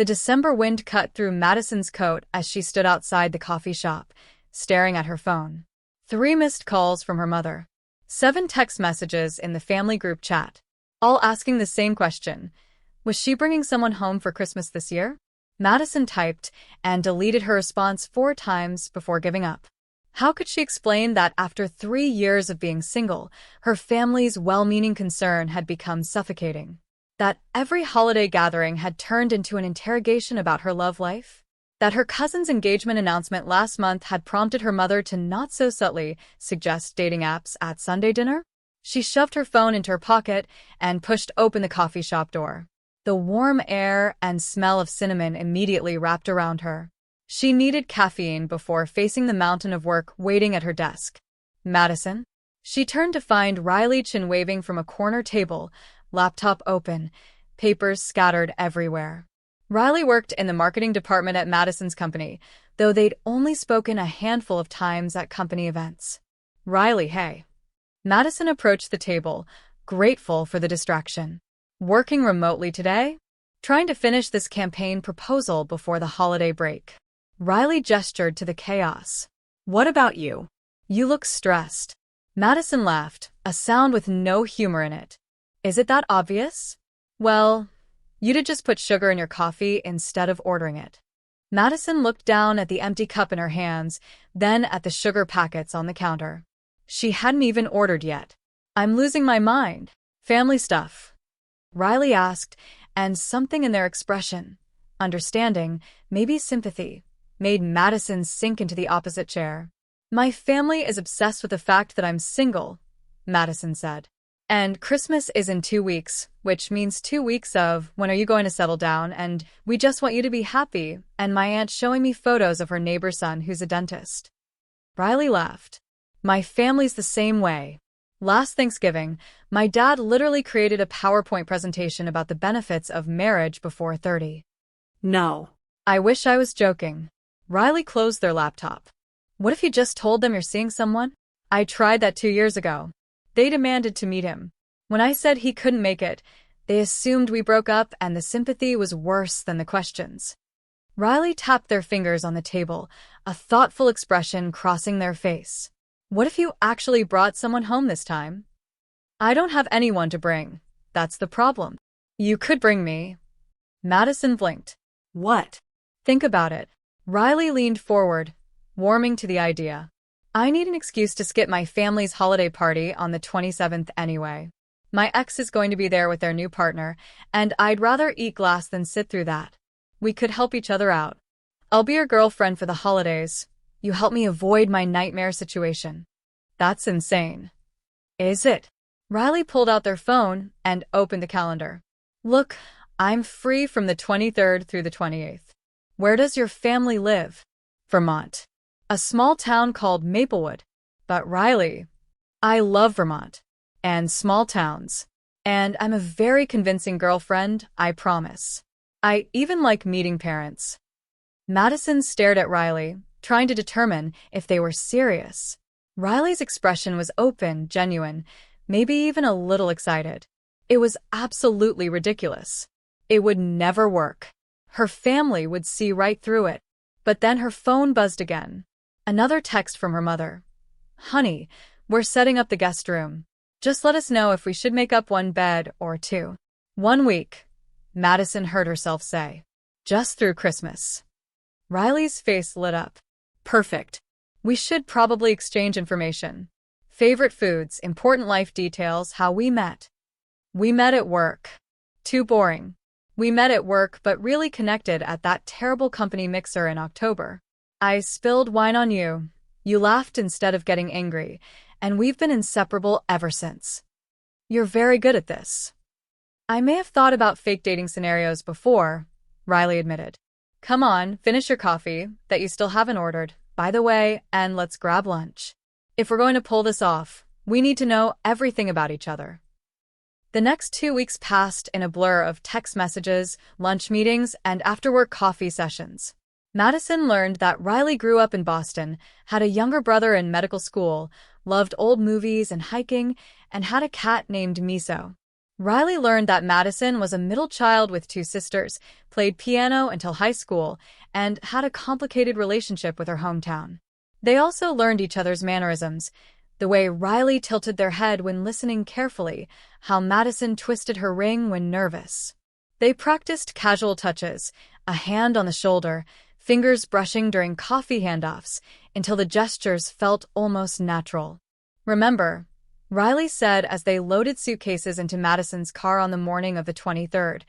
The December wind cut through Madison's coat as she stood outside the coffee shop, staring at her phone. 3 missed calls from her mother. 7 text messages in the family group chat, all asking the same question. Was she bringing someone home for Christmas this year? Madison typed and deleted her response 4 times before giving up. How could she explain that after 3 years of being single, her family's well-meaning concern had become suffocating? That every holiday gathering had turned into an interrogation about her love life? That her cousin's engagement announcement last month had prompted her mother to not so subtly suggest dating apps at Sunday dinner? She shoved her phone into her pocket and pushed open the coffee shop door. The warm air and smell of cinnamon immediately wrapped around her. She needed caffeine before facing the mountain of work waiting at her desk. Madison? She turned to find Riley chin-waving from a corner table, laptop open, papers scattered everywhere. Riley worked in the marketing department at Madison's company, though they'd only spoken a handful of times at company events. Riley, hey. Madison approached the table, grateful for the distraction. Working remotely today? Trying to finish this campaign proposal before the holiday break. Riley gestured to the chaos. What about you? You look stressed. Madison laughed, a sound with no humor in it. Is it that obvious? Well, you did just put sugar in your coffee instead of ordering it. Madison looked down at the empty cup in her hands, then at the sugar packets on the counter. She hadn't even ordered yet. I'm losing my mind. Family stuff? Riley asked, and something in their expression, understanding, maybe sympathy, made Madison sink into the opposite chair. My family is obsessed with the fact that I'm single, Madison said. And Christmas is in 2 weeks, which means 2 weeks of, when are you going to settle down, and we just want you to be happy, and my aunt showing me photos of her neighbor's son who's a dentist. Riley laughed. My family's the same way. Last Thanksgiving, my dad literally created a PowerPoint presentation about the benefits of marriage before 30. No. I wish I was joking. Riley closed their laptop. What if you just told them you're seeing someone? I tried that 2 years ago. They demanded to meet him. When I said he couldn't make it, they assumed we broke up and the sympathy was worse than the questions. Riley tapped their fingers on the table, a thoughtful expression crossing their face. What if you actually brought someone home this time? I don't have anyone to bring. That's the problem. You could bring me. Madison blinked. What? Think about it. Riley leaned forward, warming to the idea. I need an excuse to skip my family's holiday party on the 27th anyway. My ex is going to be there with their new partner, and I'd rather eat glass than sit through that. We could help each other out. I'll be your girlfriend for the holidays. You help me avoid my nightmare situation. That's insane. Is it? Riley pulled out their phone and opened the calendar. Look, I'm free from the 23rd through the 28th. Where does your family live? Vermont. A small town called Maplewood. But Riley, I love Vermont. And small towns. And I'm a very convincing girlfriend, I promise. I even like meeting parents. Madison stared at Riley, trying to determine if they were serious. Riley's expression was open, genuine, maybe even a little excited. It was absolutely ridiculous. It would never work. Her family would see right through it. But then her phone buzzed again. Another text from her mother. Honey, we're setting up the guest room. Just let us know if we should make up 1 bed or 2. 1 week, Madison heard herself say. Just through Christmas. Riley's face lit up. Perfect. We should probably exchange information. Favorite foods, important life details, how we met. We met at work. Too boring. We met at work but really connected at that terrible company mixer in October. I spilled wine on you. You laughed instead of getting angry, and we've been inseparable ever since. You're very good at this. I may have thought about fake dating scenarios before, Riley admitted. Come on, finish your coffee, that you still haven't ordered, by the way, and let's grab lunch. If we're going to pull this off, we need to know everything about each other. The next 2 weeks passed in a blur of text messages, lunch meetings, and after-work coffee sessions. Madison learned that Riley grew up in Boston, had a younger brother in medical school, loved old movies and hiking, and had a cat named Miso. Riley learned that Madison was a middle child with two sisters, played piano until high school, and had a complicated relationship with her hometown. They also learned each other's mannerisms, the way Riley tilted their head when listening carefully, how Madison twisted her ring when nervous. They practiced casual touches, a hand on the shoulder, fingers brushing during coffee handoffs, until the gestures felt almost natural. "Remember," Riley said as they loaded suitcases into Madison's car on the morning of the 23rd,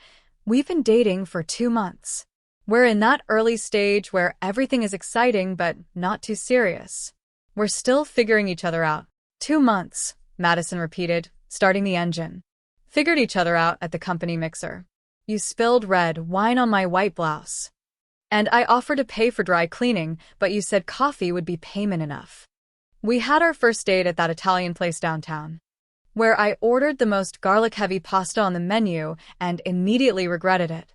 "we've been dating for 2 months. We're in that early stage where everything is exciting but not too serious. We're still figuring each other out." 2 months, Madison repeated, starting the engine. "Figured each other out at the company mixer. You spilled red wine on my white blouse. And I offered to pay for dry cleaning, but you said coffee would be payment enough. We had our first date at that Italian place downtown, where I ordered the most garlic-heavy pasta on the menu and immediately regretted it."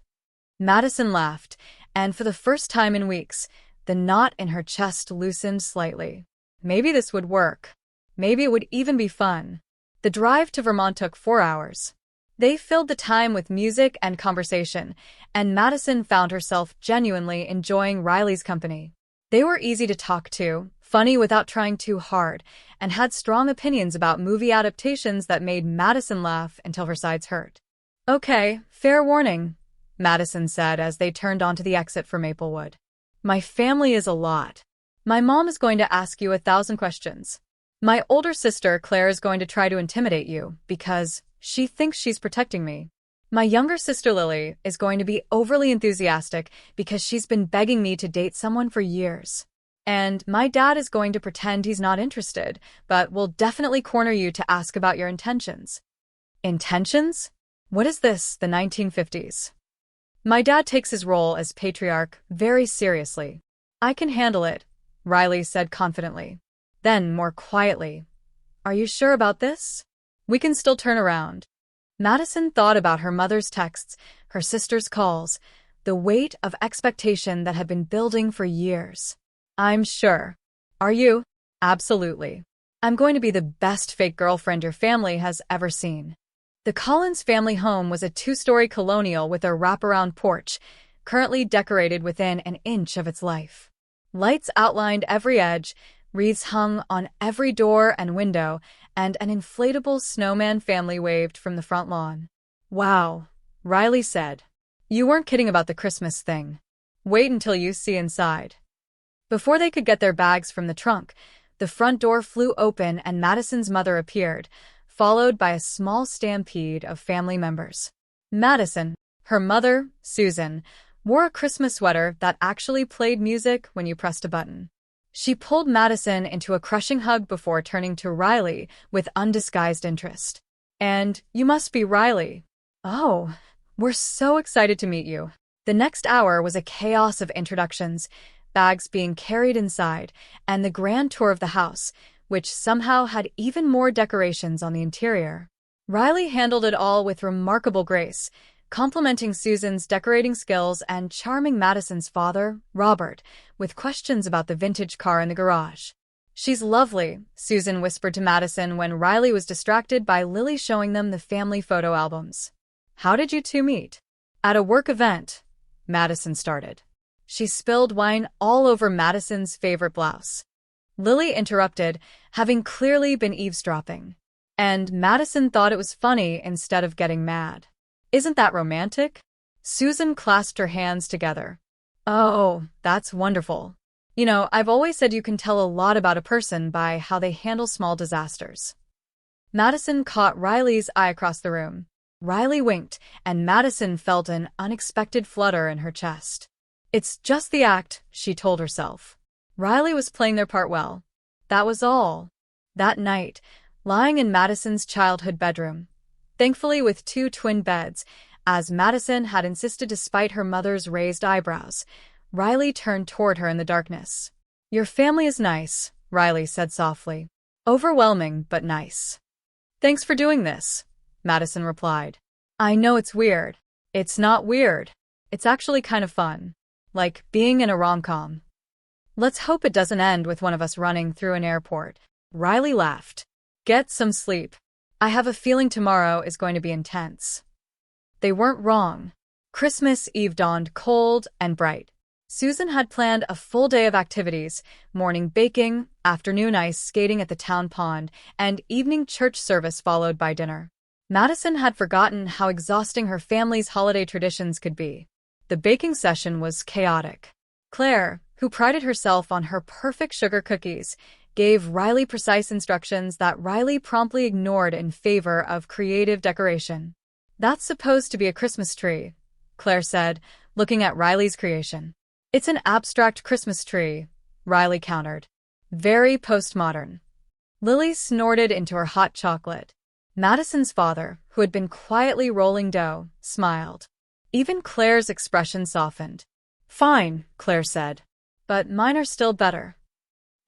Madison laughed, and for the first time in weeks, the knot in her chest loosened slightly. Maybe this would work. Maybe it would even be fun. The drive to Vermont took 4 hours. They filled the time with music and conversation, and Madison found herself genuinely enjoying Riley's company. They were easy to talk to, funny without trying too hard, and had strong opinions about movie adaptations that made Madison laugh until her sides hurt. "Okay, fair warning," Madison said as they turned onto the exit for Maplewood. "My family is a lot. My mom is going to ask you 1,000 questions. My older sister, Claire, is going to try to intimidate you because she thinks she's protecting me. My younger sister, Lily, is going to be overly enthusiastic because she's been begging me to date someone for years. And my dad is going to pretend he's not interested, but will definitely corner you to ask about your intentions." Intentions? What is this, the 1950s? "My dad takes his role as patriarch very seriously. I can handle it," Riley said confidently. Then, more quietly, "Are you sure about this? We can still turn around." Madison thought about her mother's texts, her sister's calls, the weight of expectation that had been building for years. "I'm sure. Are you?" "Absolutely. I'm going to be the best fake girlfriend your family has ever seen." The Collins family home was a 2-story colonial with a wraparound porch, currently decorated within an inch of its life. Lights outlined every edge, wreaths hung on every door and window, and an inflatable snowman family waved from the front lawn. "Wow," Riley said. "You weren't kidding about the Christmas thing. Wait until you see inside." Before they could get their bags from the trunk, the front door flew open and Madison's mother appeared, followed by a small stampede of family members. Madison, her mother, Susan, wore a Christmas sweater that actually played music when you pressed a button. She pulled Madison into a crushing hug before turning to Riley with undisguised interest. "And you must be Riley." "Oh, we're so excited to meet you." The next hour was a chaos of introductions, bags being carried inside, and the grand tour of the house, which somehow had even more decorations on the interior. Riley handled it all with remarkable grace, complimenting Susan's decorating skills and charming Madison's father, Robert, with questions about the vintage car in the garage. "She's lovely," Susan whispered to Madison when Riley was distracted by Lily showing them the family photo albums. "How did you two meet?" "At a work event," Madison started. She spilled wine all over Madison's favorite blouse. Lily interrupted, having clearly been eavesdropping. And Madison thought it was funny instead of getting mad. "Isn't that romantic?" Susan clasped her hands together. "Oh, that's wonderful. You know, I've always said you can tell a lot about a person by how they handle small disasters." Madison caught Riley's eye across the room. Riley winked, and Madison felt an unexpected flutter in her chest. "It's just the act," she told herself. Riley was playing their part well. That was all. That night, lying in Madison's childhood bedroom, thankfully with 2 twin beds, as Madison had insisted despite her mother's raised eyebrows, Riley turned toward her in the darkness. "Your family is nice," Riley said softly. "Overwhelming, but nice." "Thanks for doing this," Madison replied. "I know it's weird." "It's not weird. It's actually kind of fun. Like being in a rom-com." "Let's hope it doesn't end with one of us running through an airport." Riley laughed. "Get some sleep." I have a feeling tomorrow is going to be intense. They weren't wrong. Christmas Eve dawned cold and bright. Susan had planned a full day of activities: morning baking, afternoon ice skating at the town pond, and evening church service followed by dinner. Madison had forgotten how exhausting her family's holiday traditions could be. The baking session was chaotic. Claire, who prided herself on her perfect sugar cookies, gave Riley precise instructions that Riley promptly ignored in favor of creative decoration. "That's supposed to be a Christmas tree," Claire said, looking at Riley's creation. "It's an abstract Christmas tree," Riley countered. "Very postmodern." Lily snorted into her hot chocolate. Madison's father, who had been quietly rolling dough, smiled. Even Claire's expression softened. "Fine," Claire said. "But mine are still better."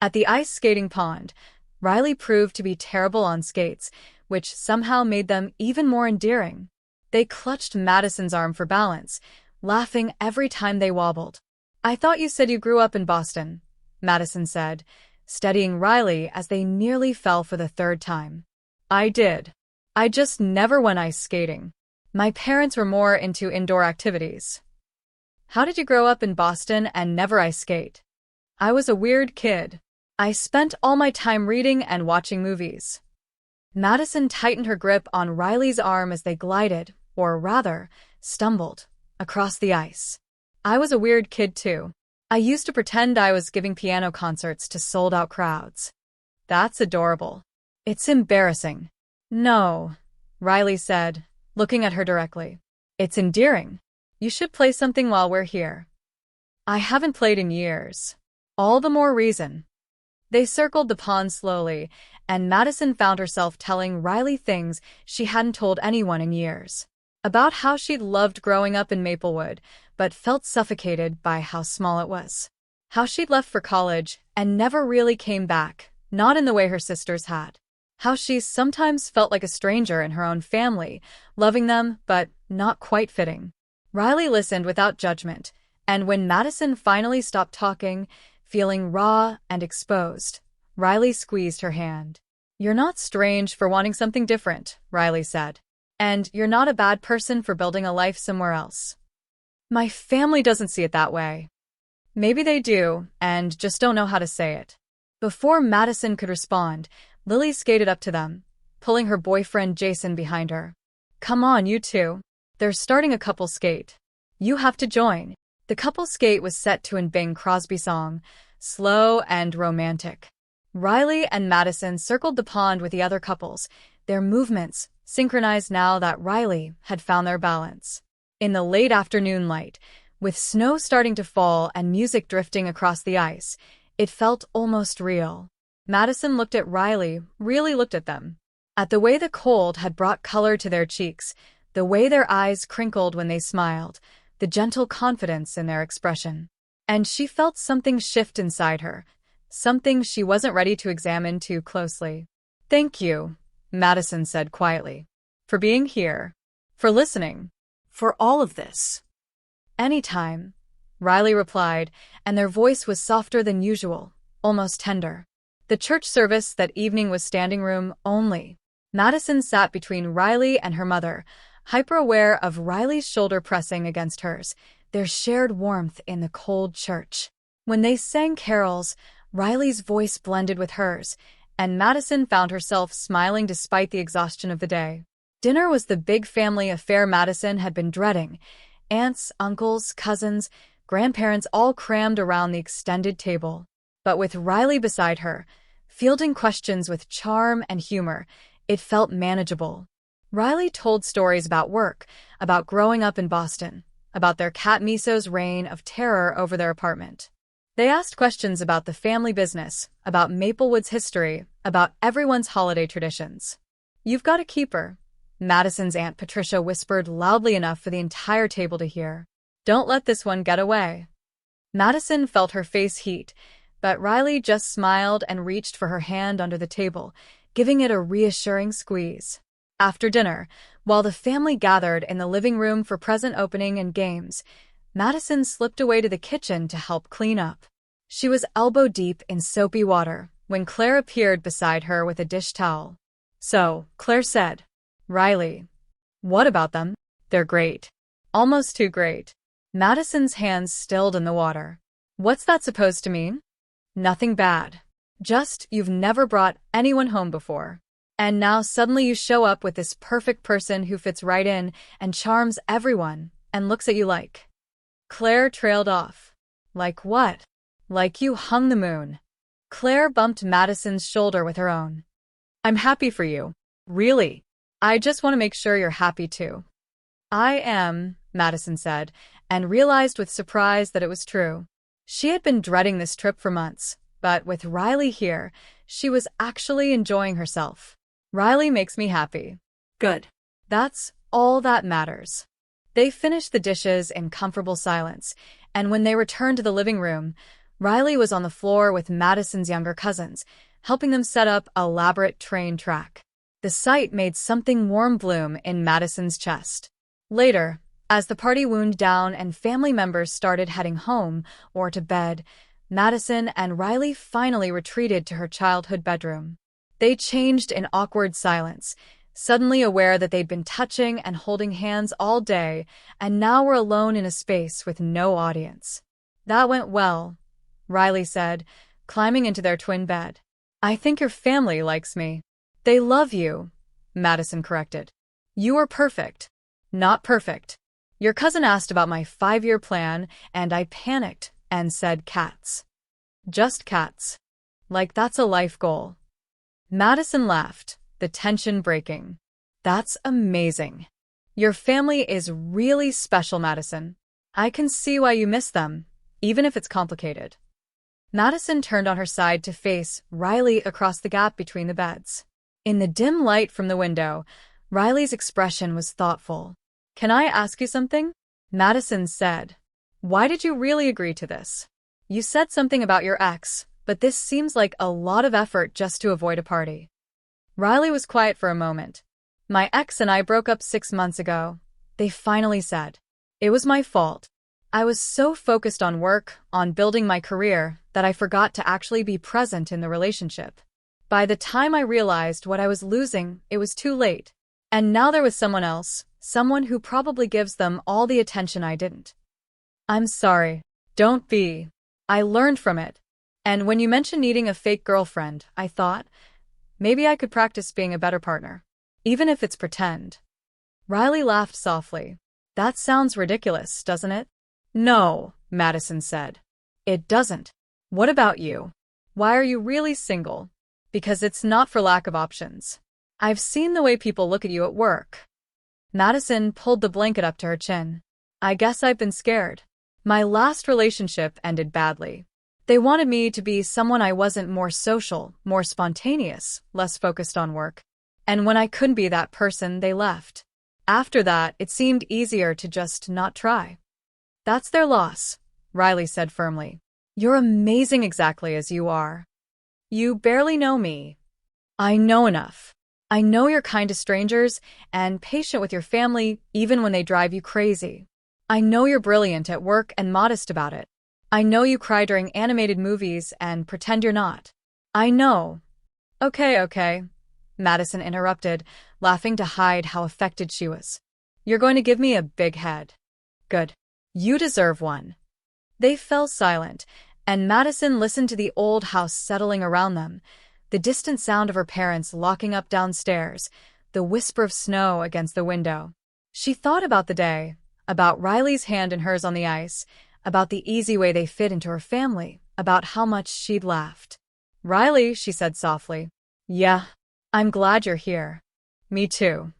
At the ice skating pond, Riley proved to be terrible on skates, which somehow made them even more endearing. They clutched Madison's arm for balance, laughing every time they wobbled. "I thought you said you grew up in Boston," Madison said, steadying Riley as they nearly fell for the third time. "I did. I just never went ice skating. My parents were more into indoor activities." "How did you grow up in Boston and never ice skate?" "I was a weird kid. I spent all my time reading and watching movies." Madison tightened her grip on Riley's arm as they glided, or rather, stumbled, across the ice. "I was a weird kid too. I used to pretend I was giving piano concerts to sold-out crowds." "That's adorable." "It's embarrassing." "No," Riley said, looking at her directly. "It's endearing. You should play something while we're here." "I haven't played in years." "All the more reason." They circled the pond slowly, and Madison found herself telling Riley things she hadn't told anyone in years. About how she'd loved growing up in Maplewood, but felt suffocated by how small it was. How she'd left for college and never really came back, not in the way her sisters had. How she sometimes felt like a stranger in her own family, loving them but not quite fitting. Riley listened without judgment, and when Madison finally stopped talking, feeling raw and exposed, Riley squeezed her hand. "You're not strange for wanting something different," Riley said. "And you're not a bad person for building a life somewhere else." "My family doesn't see it that way." "Maybe they do, and just don't know how to say it." Before Madison could respond, Lily skated up to them, pulling her boyfriend Jason behind her. "Come on, you two. They're starting a couple skate. You have to join." The couple skate was set to an Bing Crosby song, slow and romantic. Riley and Madison circled the pond with the other couples, their movements synchronized now that Riley had found their balance. In the late afternoon light, with snow starting to fall and music drifting across the ice, it felt almost real. Madison looked at Riley, really looked at them. At the way the cold had brought color to their cheeks, the way their eyes crinkled when they smiled, the gentle confidence in their expression. And she felt something shift inside her, something she wasn't ready to examine too closely. "Thank you," Madison said quietly, "for being here, for listening, for all of this." "Anytime," Riley replied, and their voice was softer than usual, almost tender. The church service that evening was standing room only. Madison sat between Riley and her mother, hyper-aware of Riley's shoulder pressing against hers, their shared warmth in the cold church. When they sang carols, Riley's voice blended with hers, and Madison found herself smiling despite the exhaustion of the day. Dinner was the big family affair Madison had been dreading. Aunts, uncles, cousins, grandparents all crammed around the extended table. But with Riley beside her, fielding questions with charm and humor, it felt manageable. Riley told stories about work, about growing up in Boston, about their cat Miso's reign of terror over their apartment. They asked questions about the family business, about Maplewood's history, about everyone's holiday traditions. "You've got a keeper," Madison's Aunt Patricia whispered loudly enough for the entire table to hear. "Don't let this one get away." Madison felt her face heat, but Riley just smiled and reached for her hand under the table, giving it a reassuring squeeze. After dinner, while the family gathered in the living room for present opening and games, Madison slipped away to the kitchen to help clean up. She was elbow-deep in soapy water when Claire appeared beside her with a dish towel. So, Claire said. Riley. What about them? They're great. Almost too great. Madison's hands stilled in the water. What's that supposed to mean? Nothing bad. Just, you've never brought anyone home before. And now suddenly you show up with this perfect person who fits right in and charms everyone and looks at you like. Claire trailed off. Like what? Like you hung the moon. Claire bumped Madison's shoulder with her own. I'm happy for you. Really. I just want to make sure you're happy too. I am, Madison said, and realized with surprise that it was true. She had been dreading this trip for months, but with Riley here, she was actually enjoying herself. Riley makes me happy. Good. That's all that matters. They finished the dishes in comfortable silence, and when they returned to the living room, Riley was on the floor with Madison's younger cousins, helping them set up an elaborate train track. The sight made something warm bloom in Madison's chest. Later, as the party wound down and family members started heading home or to bed, Madison and Riley finally retreated to her childhood bedroom. They changed in awkward silence, suddenly aware that they'd been touching and holding hands all day and now were alone in a space with no audience. That went well, Riley said, climbing into their twin bed. I think your family likes me. They love you, Madison corrected. You are perfect. Not perfect. Your cousin asked about my 5-year plan, and I panicked and said cats. Just cats. Like that's a life goal. Madison laughed, the tension breaking. That's amazing. Your family is really special, Madison. I can see why you miss them, even if it's complicated. Madison turned on her side to face Riley across the gap between the beds. In the dim light from the window, Riley's expression was thoughtful. Can I ask you something? Madison said. Why did you really agree to this? You said something about your ex, but this seems like a lot of effort just to avoid a party. Riley was quiet for a moment. My ex and I broke up 6 months ago, they finally said. It was my fault. I was so focused on work, on building my career, that I forgot to actually be present in the relationship. By the time I realized what I was losing, it was too late. And now there was someone else, someone who probably gives them all the attention I didn't. I'm sorry. Don't be. I learned from it. And when you mentioned needing a fake girlfriend, I thought, maybe I could practice being a better partner. Even if it's pretend. Riley laughed softly. That sounds ridiculous, doesn't it? No, Madison said. It doesn't. What about you? Why are you really single? Because it's not for lack of options. I've seen the way people look at you at work. Madison pulled the blanket up to her chin. I guess I've been scared. My last relationship ended badly. They wanted me to be someone I wasn't, more social, more spontaneous, less focused on work. And when I couldn't be that person, they left. After that, it seemed easier to just not try. That's their loss, Riley said firmly. You're amazing exactly as you are. You barely know me. I know enough. I know you're kind to strangers and patient with your family even when they drive you crazy. I know you're brilliant at work and modest about it. I know you cry during animated movies and pretend you're not. I know. Okay, Madison interrupted, laughing to hide how affected she was. You're going to give me a big head. Good. You deserve one. They fell silent, and Madison listened to the old house settling around them, the distant sound of her parents locking up downstairs, the whisper of snow against the window. She thought about the day, about Riley's hand in hers on the ice, about the easy way they fit into her family, about how much she'd laughed. Riley, she said softly. Yeah, I'm glad you're here. Me too.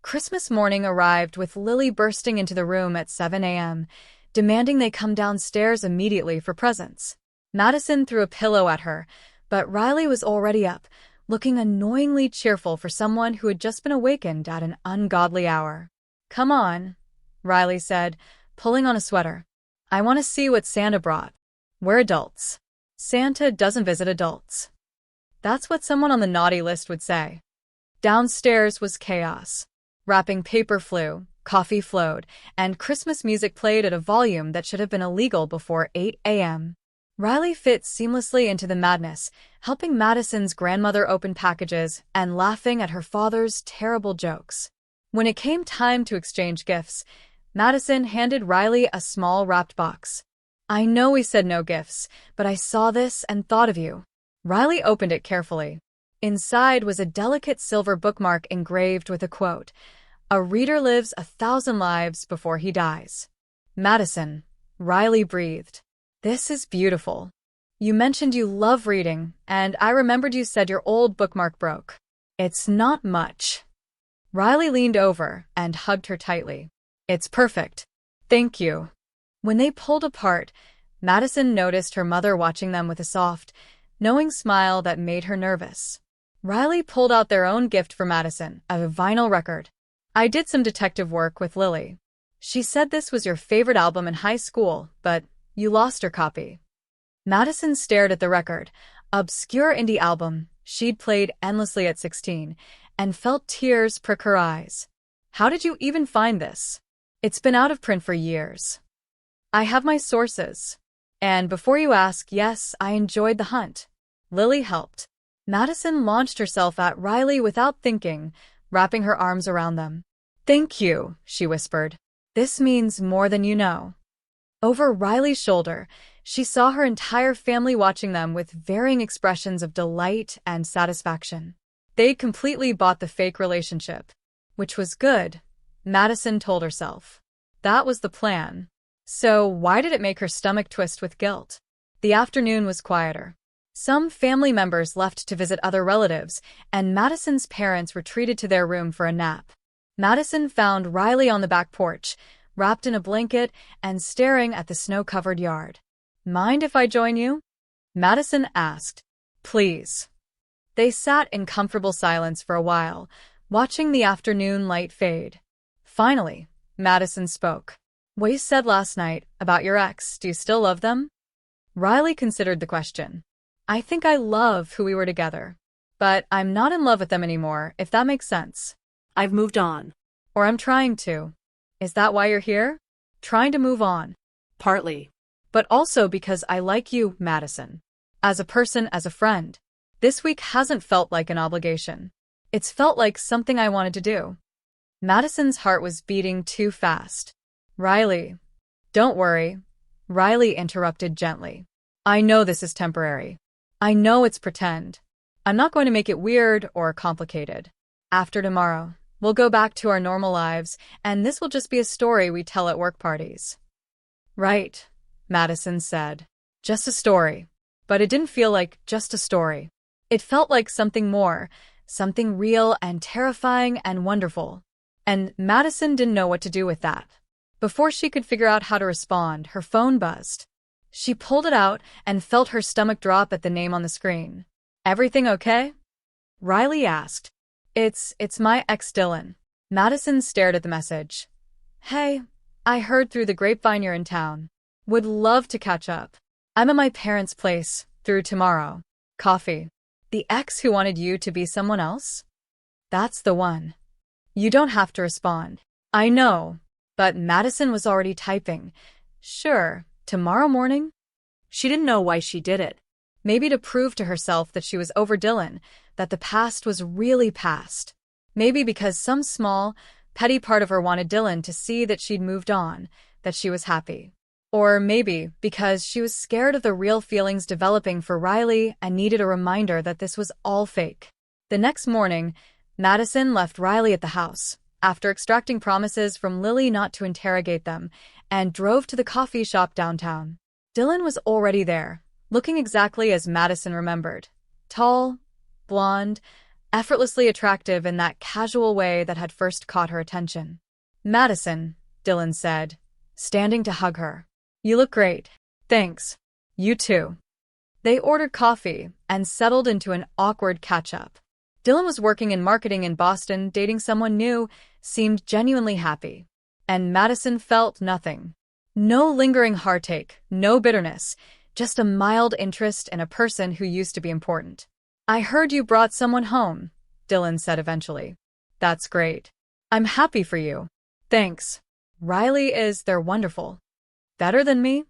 Christmas morning arrived with Lily bursting into the room at 7 a.m., demanding they come downstairs immediately for presents. Madison threw a pillow at her, but Riley was already up, looking annoyingly cheerful for someone who had just been awakened at an ungodly hour. Come on, Riley said, pulling on a sweater. I want to see what Santa brought. We're adults. Santa doesn't visit adults. That's what someone on the naughty list would say. Downstairs was chaos. Wrapping paper flew, coffee flowed, and Christmas music played at a volume that should have been illegal before 8 a.m. Riley fit seamlessly into the madness, helping Madison's grandmother open packages and laughing at her father's terrible jokes. When it came time to exchange gifts, Madison handed Riley a small wrapped box. "I know we said no gifts, but I saw this and thought of you." Riley opened it carefully. Inside was a delicate silver bookmark engraved with a quote, "A reader lives 1,000 lives before he dies." "Madison," Riley breathed. "This is beautiful. You mentioned you love reading, and I remembered you said your old bookmark broke." "It's not much." Riley leaned over and hugged her tightly. "It's perfect. Thank you." When they pulled apart, Madison noticed her mother watching them with a soft, knowing smile that made her nervous. Riley pulled out their own gift for Madison, a vinyl record. "I did some detective work with Lily. She said this was your favorite album in high school, but you lost her copy." Madison stared at the record, obscure indie album she'd played endlessly at 16, and felt tears prick her eyes. "How did you even find this? It's been out of print for years." "I have my sources. And before you ask, yes, I enjoyed the hunt. Lily helped." Madison launched herself at Riley without thinking, wrapping her arms around them. "Thank you," she whispered. "This means more than you know." Over Riley's shoulder, she saw her entire family watching them with varying expressions of delight and satisfaction. They'd completely bought the fake relationship. Which was good, Madison told herself. That was the plan. So why did it make her stomach twist with guilt? The afternoon was quieter. Some family members left to visit other relatives, and Madison's parents retreated to their room for a nap. Madison found Riley on the back porch, wrapped in a blanket and staring at the snow-covered yard. "Mind if I join you?" Madison asked. "Please." They sat in comfortable silence for a while, watching the afternoon light fade. Finally, Madison spoke. "What you said last night about your ex, do you still love them?" Riley considered the question. "I think I love who we were together. But I'm not in love with them anymore, if that makes sense." "I've moved on." "Or I'm trying to." "Is that why you're here? Trying to move on?" "Partly." "But also because I like you, Madison. As a person, as a friend. This week hasn't felt like an obligation. It's felt like something I wanted to do." Madison's heart was beating too fast. "Riley." "Don't worry." Riley interrupted gently. "I know this is temporary. I know it's pretend. I'm not going to make it weird or complicated. After tomorrow, we'll go back to our normal lives, and this will just be a story we tell at work parties." "Right," Madison said. "Just a story." But it didn't feel like just a story. It felt like something more, something real and terrifying and wonderful. And Madison didn't know what to do with that. Before she could figure out how to respond, her phone buzzed. She pulled it out and felt her stomach drop at the name on the screen. "Everything okay?" Riley asked. It's my ex Dylan." Madison stared at the message. "Hey, I heard through the grapevine you're in town. Would love to catch up. I'm at my parents' place, through tomorrow. Coffee." "The ex who wanted you to be someone else?" "That's the one." "You don't have to respond." "I know." But Madison was already typing. "Sure, tomorrow morning?" She didn't know why she did it. Maybe to prove to herself that she was over Dylan, that the past was really past. Maybe because some small, petty part of her wanted Dylan to see that she'd moved on, that she was happy. Or maybe because she was scared of the real feelings developing for Riley and needed a reminder that this was all fake. The next morning, Madison left Riley at the house, after extracting promises from Lily not to interrogate them, and drove to the coffee shop downtown. Dylan was already there, looking exactly as Madison remembered. Tall, blonde, effortlessly attractive in that casual way that had first caught her attention. "Madison," Dylan said, standing to hug her. "You look great." "Thanks. You too." They ordered coffee and settled into an awkward catch-up. Dylan was working in marketing in Boston, dating someone new, seemed genuinely happy. And Madison felt nothing. No lingering heartache, no bitterness, just a mild interest in a person who used to be important. "I heard you brought someone home," Dylan said eventually. "That's great. I'm happy for you." "Thanks. Riley is, they're wonderful." "Better than me?"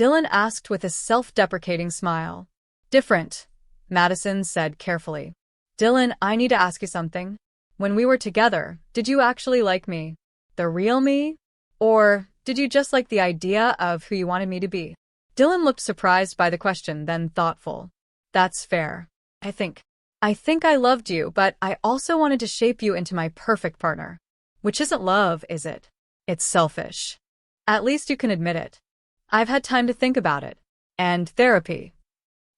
Dylan asked with a self-deprecating smile. Different, Madison said carefully. Dylan, I need to ask you something. When we were together, did you actually like me? The real me? Or did you just like the idea of who you wanted me to be? Dylan looked surprised by the question, then thoughtful. That's fair. I think I loved you, but I also wanted to shape you into my perfect partner. Which isn't love, is it? It's selfish. At least you can admit it. I've had time to think about it. And therapy.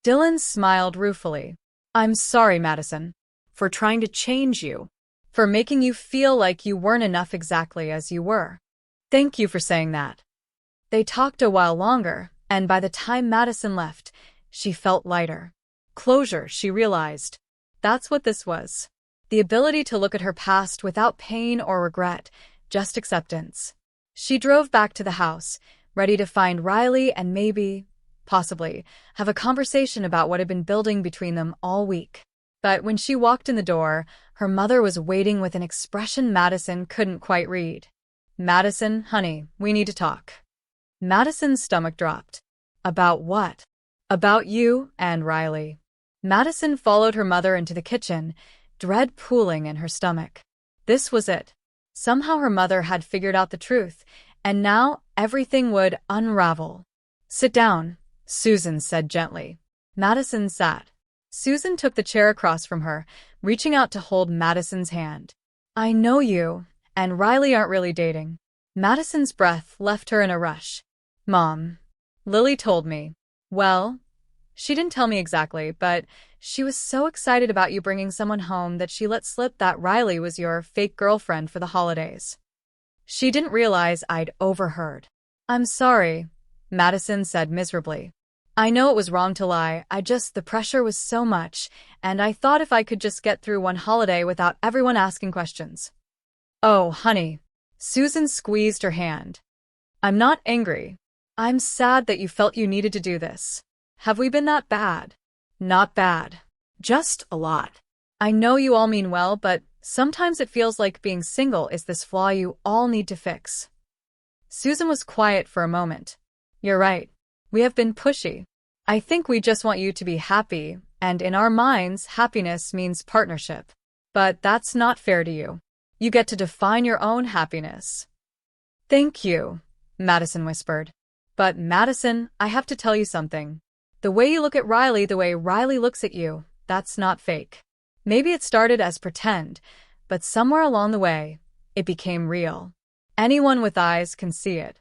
Dylan smiled ruefully. I'm sorry, Madison. For trying to change you. For making you feel like you weren't enough exactly as you were. Thank you for saying that. They talked a while longer, and by the time Madison left, she felt lighter. Closure, she realized. That's what this was. The ability to look at her past without pain or regret, just acceptance. She drove back to the house, ready to find Riley and maybe, possibly, have a conversation about what had been building between them all week. But when she walked in the door, her mother was waiting with an expression Madison couldn't quite read. Madison, honey, we need to talk. Madison's stomach dropped. About what? About you and Riley. Madison followed her mother into the kitchen, dread pooling in her stomach. This was it. Somehow her mother had figured out the truth, and now everything would unravel. Sit down, Susan said gently. Madison sat. Susan took the chair across from her, reaching out to hold Madison's hand. I know you and Riley aren't really dating. Madison's breath left her in a rush. Mom, Lily told me. Well, she didn't tell me exactly, but she was so excited about you bringing someone home that she let slip that Riley was your fake girlfriend for the holidays. She didn't realize I'd overheard. I'm sorry, Madison said miserably. I know it was wrong to lie, the pressure was so much, and I thought if I could just get through one holiday without everyone asking questions. Oh, honey. Susan squeezed her hand. I'm not angry. I'm sad that you felt you needed to do this. Have we been that bad? Not bad. Just a lot. I know you all mean well, but sometimes it feels like being single is this flaw you all need to fix. Susan was quiet for a moment. You're right. We have been pushy. I think we just want you to be happy, and in our minds, happiness means partnership. But that's not fair to you. You get to define your own happiness. Thank you, Madison whispered. But Madison, I have to tell you something. The way you look at Riley, the way Riley looks at you, that's not fake. Maybe it started as pretend, but somewhere along the way, it became real. Anyone with eyes can see it.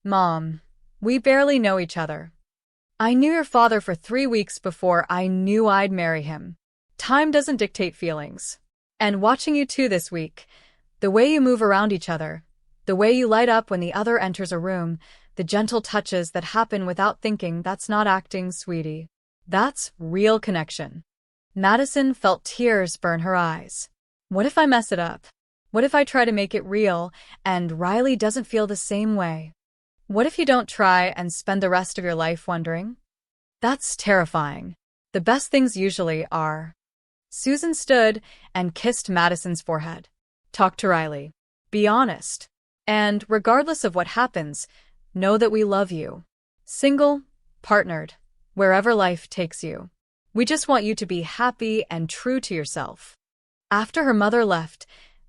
Mom, we barely know each other. I knew your father for 3 weeks before I knew I'd marry him. Time doesn't dictate feelings. And watching you two this week, the way you move around each other, the way you light up when the other enters a room, the gentle touches that happen without thinking, that's not acting, sweetie. That's real connection. Madison felt tears burn her eyes. What if I mess it up? What if I try to make it real, and Riley doesn't feel the same way? What if you don't try and spend the rest of your life wondering? That's terrifying. The best things usually are. Susan stood and kissed Madison's forehead. Talk to Riley. Be honest. And regardless of what happens, know that we love you. Single, partnered, wherever life takes you. We just want you to be happy and true to yourself. After her mother left,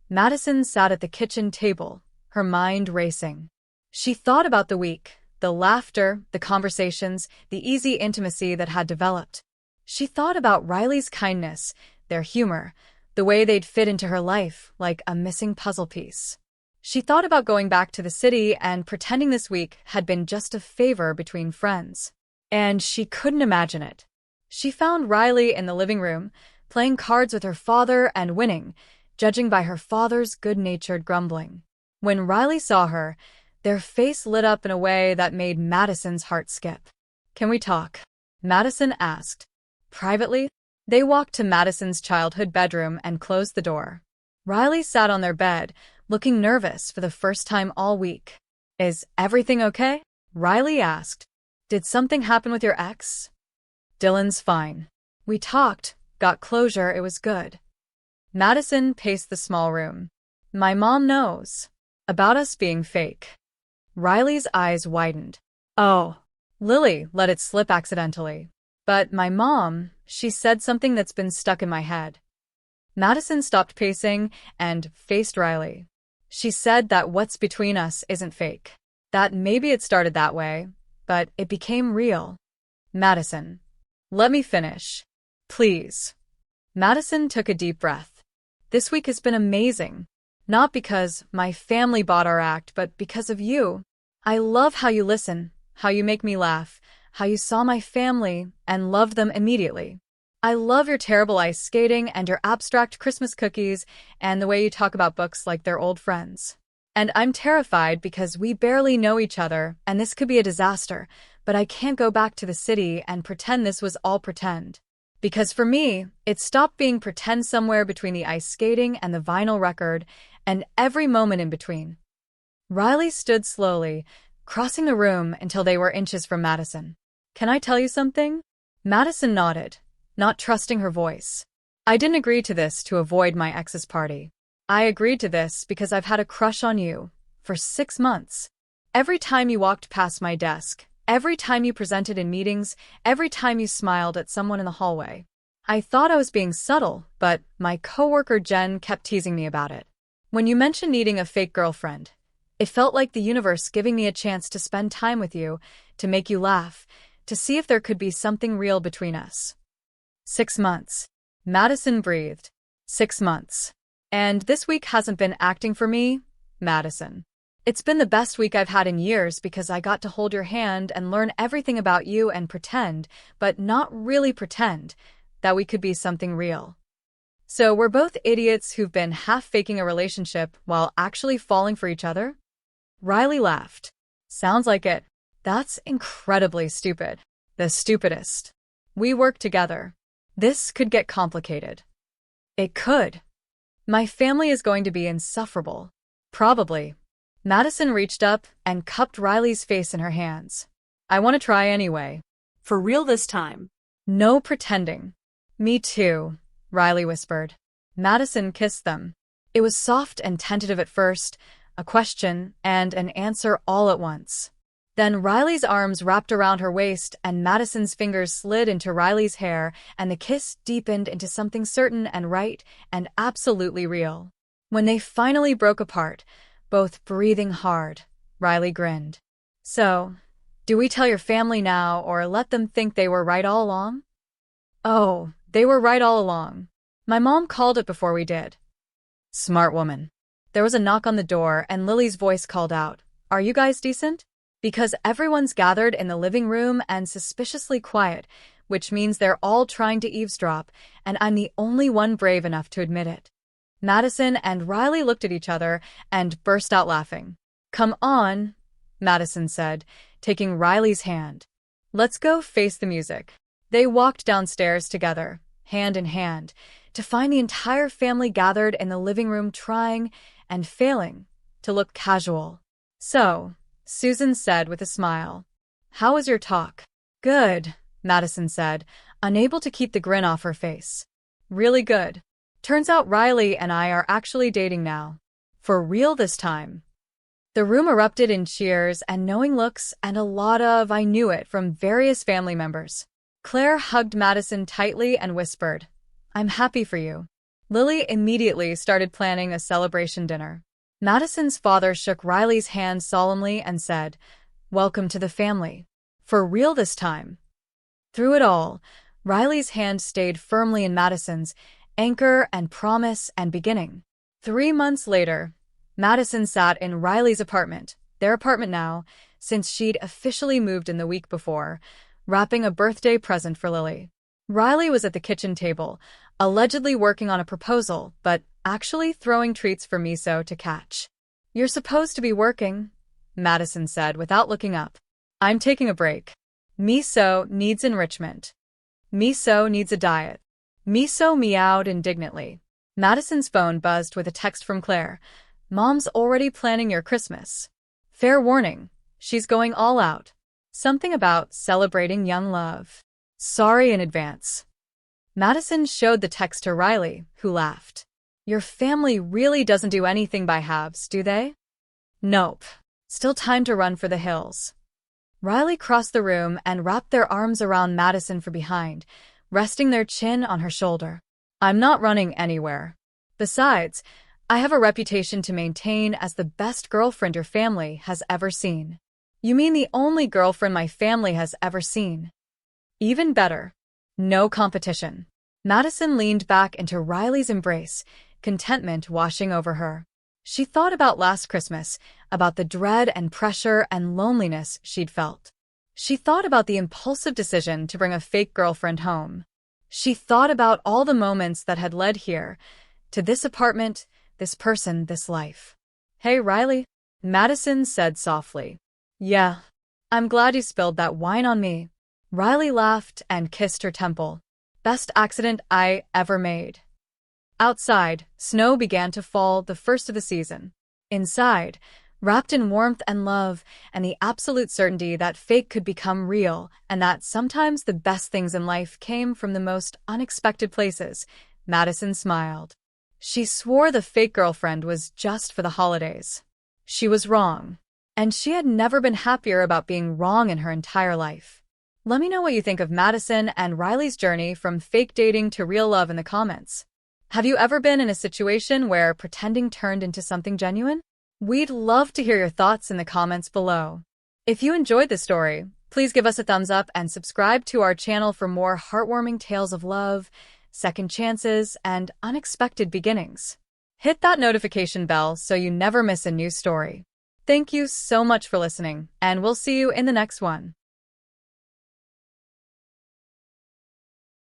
Madison sat at the kitchen table, her mind racing. She thought about the week, the laughter, the conversations, the easy intimacy that had developed. She thought about Riley's kindness, their humor, the way they'd fit into her life like a missing puzzle piece. She thought about going back to the city and pretending this week had been just a favor between friends. And she couldn't imagine it. She found Riley in the living room, playing cards with her father and winning, judging by her father's good-natured grumbling. When Riley saw her, their face lit up in a way that made Madison's heart skip. Can we talk? Madison asked. Privately? They walked to Madison's childhood bedroom and closed the door. Riley sat on their bed, looking nervous for the first time all week. Is everything okay? Riley asked. Did something happen with your ex? Dylan's fine. We talked, got closure, it was good. Madison paced the small room. My mom knows. About us being fake. Riley's eyes widened. Oh, Lily let it slip accidentally. But my mom, she said something that's been stuck in my head. Madison stopped pacing and faced Riley. She said that what's between us isn't fake. That maybe it started that way, but it became real. Madison, let me finish. Please. Madison took a deep breath. This week has been amazing. Not because my family bought our act, but because of you. I love how you listen, how you make me laugh, how you saw my family and loved them immediately. I love your terrible ice skating and your abstract Christmas cookies and the way you talk about books like they're old friends. And I'm terrified because we barely know each other and this could be a disaster, but I can't go back to the city and pretend this was all pretend. Because for me, it stopped being pretend somewhere between the ice skating and the vinyl record and every moment in between. Riley stood slowly, crossing the room until they were inches from Madison. Can I tell you something? Madison nodded, not trusting her voice. I didn't agree to this to avoid my ex's party. I agreed to this because I've had a crush on you for 6 months. Every time you walked past my desk, every time you presented in meetings, every time you smiled at someone in the hallway. I thought I was being subtle, but my coworker Jen kept teasing me about it. When you mentioned needing a fake girlfriend, it felt like the universe giving me a chance to spend time with you, to make you laugh, to see if there could be something real between us. 6 months. Madison breathed. 6 months. And this week hasn't been acting for me, Madison. It's been the best week I've had in years because I got to hold your hand and learn everything about you and pretend, but not really pretend, that we could be something real. So we're both idiots who've been half faking a relationship while actually falling for each other? Riley laughed. Sounds like it. That's incredibly stupid. The stupidest. We work together. This could get complicated. It could. My family is going to be insufferable. Probably. Madison reached up and cupped Riley's face in her hands. I want to try anyway. For real this time. No pretending. Me too, Riley whispered. Madison kissed them. It was soft and tentative at first, a question and an answer all at once. Then Riley's arms wrapped around her waist and Madison's fingers slid into Riley's hair and the kiss deepened into something certain and right and absolutely real. When they finally broke apart, both breathing hard, Riley grinned. So, do we tell your family now or let them think they were right all along? Oh, they were right all along. My mom called it before we did. Smart woman. There was a knock on the door and Lily's voice called out, Are you guys decent? Because everyone's gathered in the living room and suspiciously quiet, which means they're all trying to eavesdrop, and I'm the only one brave enough to admit it. Madison and Riley looked at each other and burst out laughing. Come on, Madison said, taking Riley's hand. Let's go face the music. They walked downstairs together, hand in hand, to find the entire family gathered in the living room trying and failing to look casual. So, Susan said with a smile, How was your talk? Good, Madison said, unable to keep the grin off her face. Really good. Turns out Riley and I are actually dating now. For real this time. The room erupted in cheers and knowing looks and a lot of I knew it from various family members. Claire hugged Madison tightly and whispered, I'm happy for you. Lily immediately started planning a celebration dinner. Madison's father shook Riley's hand solemnly and said, Welcome to the family. For real this time. Through it all, Riley's hand stayed firmly in Madison's, anchor and promise and beginning. 3 months later, Madison sat in Riley's apartment, their apartment now, since she'd officially moved in the week before, wrapping a birthday present for Lily. Riley was at the kitchen table, allegedly working on a proposal, but actually throwing treats for Miso to catch. You're supposed to be working, Madison said without looking up. I'm taking a break. Miso needs enrichment. Miso needs a diet. Miso meowed indignantly. Madison's phone buzzed with a text from Claire. Mom's already planning your Christmas. Fair warning, she's going all out. Something about celebrating young love. Sorry in advance. Madison showed the text to Riley, who laughed. Your family really doesn't do anything by halves, do they? Nope. Still time to run for the hills. Riley crossed the room and wrapped their arms around Madison from behind, resting their chin on her shoulder. I'm not running anywhere. Besides, I have a reputation to maintain as the best girlfriend your family has ever seen. You mean the only girlfriend my family has ever seen? Even better. No competition. Madison leaned back into Riley's embrace, contentment washing over her. She thought about last Christmas, about the dread and pressure and loneliness she'd felt. She thought about the impulsive decision to bring a fake girlfriend home. She thought about all the moments that had led here, to this apartment, this person, this life. Hey, Riley, Madison said softly. Yeah, I'm glad you spilled that wine on me. Riley laughed and kissed her temple. Best accident I ever made. Outside, snow began to fall, the first of the season. Inside, wrapped in warmth and love and the absolute certainty that fake could become real and that sometimes the best things in life came from the most unexpected places, Madison smiled. She swore the fake girlfriend was just for the holidays. She was wrong, and she had never been happier about being wrong in her entire life. Let me know what you think of Madison and Riley's journey from fake dating to real love in the comments. Have you ever been in a situation where pretending turned into something genuine? We'd love to hear your thoughts in the comments below. If you enjoyed this story, please give us a thumbs up and subscribe to our channel for more heartwarming tales of love, second chances, and unexpected beginnings. Hit that notification bell so you never miss a new story. Thank you so much for listening, and we'll see you in the next one.